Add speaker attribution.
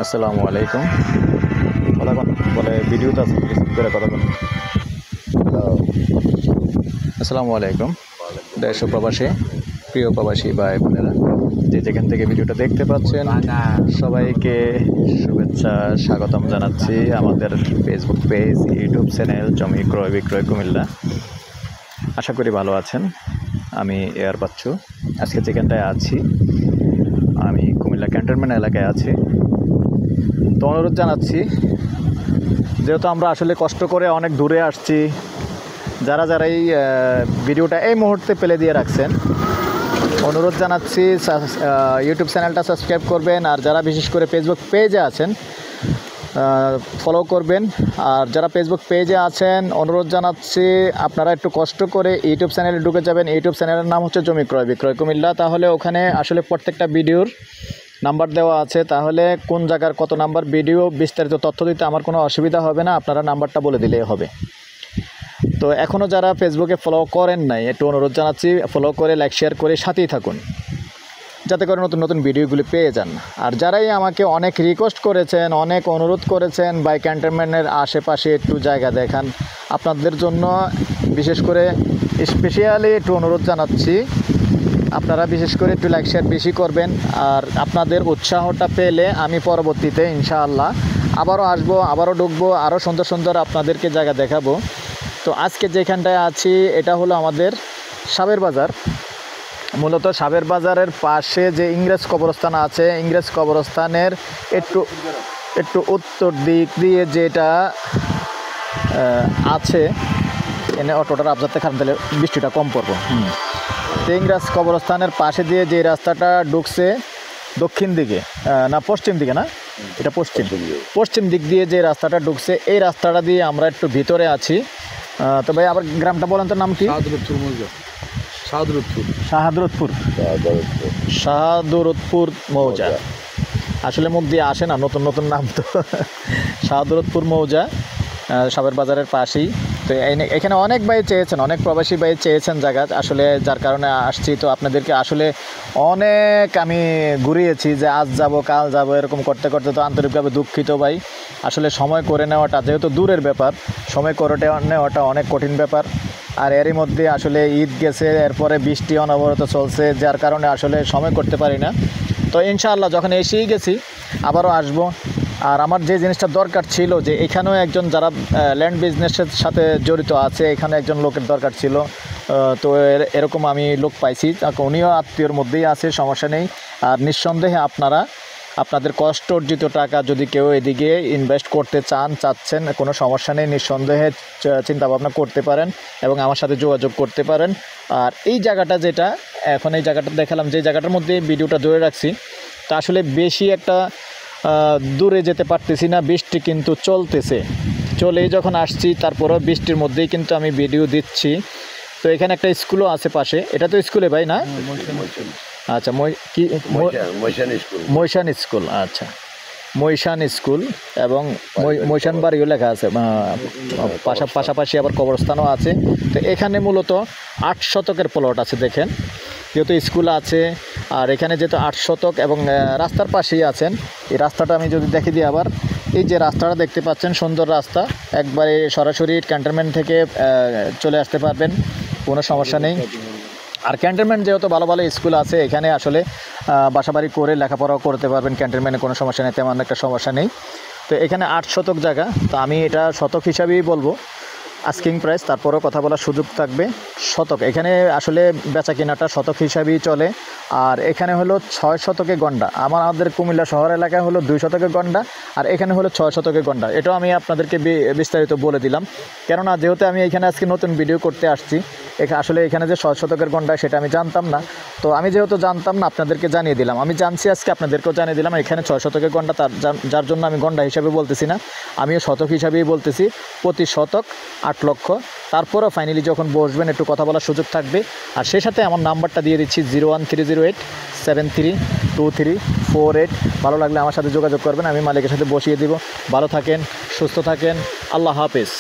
Speaker 1: আসসালামু আলাইকুম। কথা বলে ভিডিওতে আছে রিসিভ করে কথা বলেন। আসসালামু আলাইকুম দেশ ও প্রবাসী, প্রিয় প্রবাসী ভাই বোনেরা, যে যেখান থেকে ভিডিওটা দেখতে পাচ্ছেন সবাইকে শুভেচ্ছা, স্বাগতম জানাচ্ছি আমাদের ফেসবুক পেজ, ইউটিউব চ্যানেল জমি ক্রয় বিক্রয় কুমিল্লা। আশা করি ভালো আছেন। আমি এয়ার বাচ্চু। আজকে যেখানটায় আছি আমি কুমিল্লা ক্যান্টনমেন্ট এলাকায় আছি। তো অনুরোধ জানাচ্ছি, যেহেতু আমরা আসলে কষ্ট করে অনেক দূরে আসছি, যারা এই ভিডিওটা এই মুহূর্তে ফেলে দিয়ে রাখছেন, অনুরোধ জানাচ্ছি ইউটিউব চ্যানেলটা সাবস্ক্রাইব করবেন, আর যারা বিশেষ করে ফেসবুক পেজে আছেন ফলো করবেন। আর যারা ফেসবুক পেজে আছেন অনুরোধ জানাচ্ছি আপনারা একটু কষ্ট করে ইউটিউব চ্যানেলে ঢুকে যাবেন। ইউটিউব চ্যানেলের নাম হচ্ছে জমি ক্রয় বিক্রয় কুমিল্লা। তাহলে ওখানে আসলে প্রত্যেকটা ভিডিওর নাম্বার দেওয়া আছে, তাহলে কোন জায়গার কত নাম্বার ভিডিও বিস্তারিত তথ্য দিতে আমার কোনো অসুবিধা হবে না, আপনারা নাম্বারটা বলে দিলেই হবে। তো এখনও যারা ফেসবুকে ফলো করেন নাই, একটু অনুরোধ জানাচ্ছি ফলো করে লাইক শেয়ার করে সাথেই থাকুন, যাতে করে নতুন নতুন ভিডিওগুলি পেয়ে যান। আর যারাই আমাকে অনেক রিকোয়েস্ট করেছেন, অনেক অনুরোধ করেছেন বাই ক্যান্টনমেন্টের আশেপাশে একটু জায়গা দেখান, আপনাদের জন্য বিশেষ করে স্পেশালি একটু অনুরোধ জানাচ্ছি, আপনারা বিশেষ করে একটু লাইক শেয়ার বেশি করবেন। আর আপনাদের উৎসাহটা পেলে আমি পরবর্তীতে ইনশাআল্লাহ আবারও আসবো, আবারও ঢুকবো, আরও সুন্দর সুন্দর আপনাদেরকে জায়গা দেখাবো। তো আজকে যেখানটায় আছি এটা হলো আমাদের সাবের বাজার। মূলত সাবের বাজারের পাশে যে ইংরেজ কবরস্থান আছে, ইংরেজ কবরস্থানের একটু উত্তর দিক দিয়ে যেটা আছে, এনে অটোটার আবজাতে খারাপ দিলে বৃষ্টিটা কম পড়বো। ইংরেজ কবরস্থানের পাশে দিয়ে যে রাস্তাটা ঢুকছে দক্ষিণ দিকে, না পশ্চিম দিকে, না এটা পশ্চিম দিক দিয়ে যে রাস্তাটা ঢুকছে, এই রাস্তাটা দিয়ে আমরা একটু ভিতরে আছি। তো ভাই আবার গ্রামটা বলেন তো, নাম কি? শাহাদুরতপুর মৌজা। আসলে মুখ দিয়ে আসে না, নতুন নতুন নাম তো। শাহাদুরতপুর মৌজা সাবের বাজারের পাশেই। তো এখানে অনেক ভাই চেয়েছেন, অনেক প্রবাসী ভাই চেয়েছেন জায়গা, আসলে যার কারণে আসছি। তো আপনাদেরকে আসলে অনেক আমি ঘুরিয়েছি যে আজ যাব কাল যাব এরকম করতে করতে, তো আন্তরিকভাবে দুঃখিত ভাই। আসলে সময় করে নেওয়াটা যেহেতু দূরের ব্যাপার, সময় করে নেওয়াটা অনেক কঠিন ব্যাপার। আর এরই মধ্যে আসলে ঈদ গেছে, এরপরে বৃষ্টি অনবরত চলছে, যার কারণে আসলে সময় করতে পারি না। তো ইনশাআল্লাহ যখন এসেই গেছি আবারও আসবো। আর আমার যে জিনিসটা দরকার ছিল, যে এখানেও একজন যারা ল্যান্ড বিজনেসের সাথে জড়িত আছে, এখানে একজন লোকের দরকার ছিল। তো এরকম আমি লোক পাইছি, উনিও আত্মীয়র মধ্যেই আছে, সমস্যা নেই। আর নিঃসন্দেহে আপনাদের কষ্ট অর্জিত টাকা যদি কেউ এদিকে ইনভেস্ট করতে চাচ্ছেন, কোনো সমস্যা নেই, নিঃসন্দেহে চিন্তাভাবনা করতে পারেন এবং আমার সাথে যোগাযোগ করতে পারেন। আর এই জায়গাটা যেটা এখন এই জায়গাটা দেখালাম, যে জায়গাটার মধ্যে ভিডিওটা ধরে রাখছি, তা আসলে বেশি একটা দূরে যেতে পারতেছি না, বৃষ্টি কিন্তু চলেই যখন আসছি, তারপরেও বৃষ্টির মধ্যেই কিন্তু আমি ভিডিও দিচ্ছি। তো এখানে একটা স্কুলও আছে পাশে, এটা তো স্কুলে ভাই না? আচ্ছা, মৈশান স্কুল। আচ্ছা, মৈশান স্কুল এবং মৈশান বাড়িও লেখা আছে, পাশাপাশি আবার কবরস্থানও আছে। তো এখানে মূলত 8 শতকের প্লট আছে, দেখেন, যেহেতু স্কুল আছে আর এখানে যেহেতু 8 শতক এবং রাস্তার পাশেই আছেন। এই রাস্তাটা আমি যদি দেখে দিই, আবার এই যে রাস্তাটা দেখতে পাচ্ছেন, সুন্দর রাস্তা, একবারে সরাসরি ক্যান্টনমেন্ট থেকে চলে আসতে পারবেন, কোনো সমস্যা নেই। আর ক্যান্টনমেন্ট যেহেতু ভালো ভালো স্কুল আছে, এখানে আসলে বাসাবাড়ি করে লেখাপড়াও করতে পারবেন, ক্যান্টনমেন্টে কোনো সমস্যা নেই, তেমন একটা সমস্যা নেই। তো এখানে 8 শতক জায়গা, তো আমি এটা শতক হিসাবেই বলবো, আস্কিং প্রাইস, তারপরেও কথা বলার সুযোগ থাকবে। শতক এখানে আসলে বেচা কেনাটা শতক হিসাবেই চলে। আর এখানে হলো 6 শতকে গন্ডা, আমাদের কুমিল্লা শহর এলাকায় হলো 2 শতকে গন্ডা, আর এখানে হলো 6 শতকে গন্ডা। এটাও আমি আপনাদেরকে বিস্তারিত বলে দিলাম, কেননা যেহেতু আমি এখানে আজকে নতুন ভিডিও করতে আসছি, আসলে এখানে যে 6 শতকের গন্ডা সেটা আমি জানতাম না। তো আমি যেহেতু জানতাম না, আপনাদেরকে জানিয়ে দিলাম, আমি জানছি আজকে, আপনাদেরকেও জানিয়ে দিলাম এখানে 6 শতকের গন্ডা। যার জন্য আমি গন্ডা হিসাবে বলতেছি না, আমিও শতক হিসাবেই বলতেছি, প্রতি শতক 8 লক্ষ। তারপরেও ফাইনালি যখন বসবেন একটু কথা বলার সুযোগ থাকবে। আর সেই সাথে আমার নাম্বারটা দিয়ে দিচ্ছি 01308732348। ভালো লাগলে আমার সাথে যোগাযোগ করবেন, আমি মালিকের সাথে বসিয়ে দিব। ভালো থাকেন, সুস্থ থাকেন, আল্লাহ হাফেজ।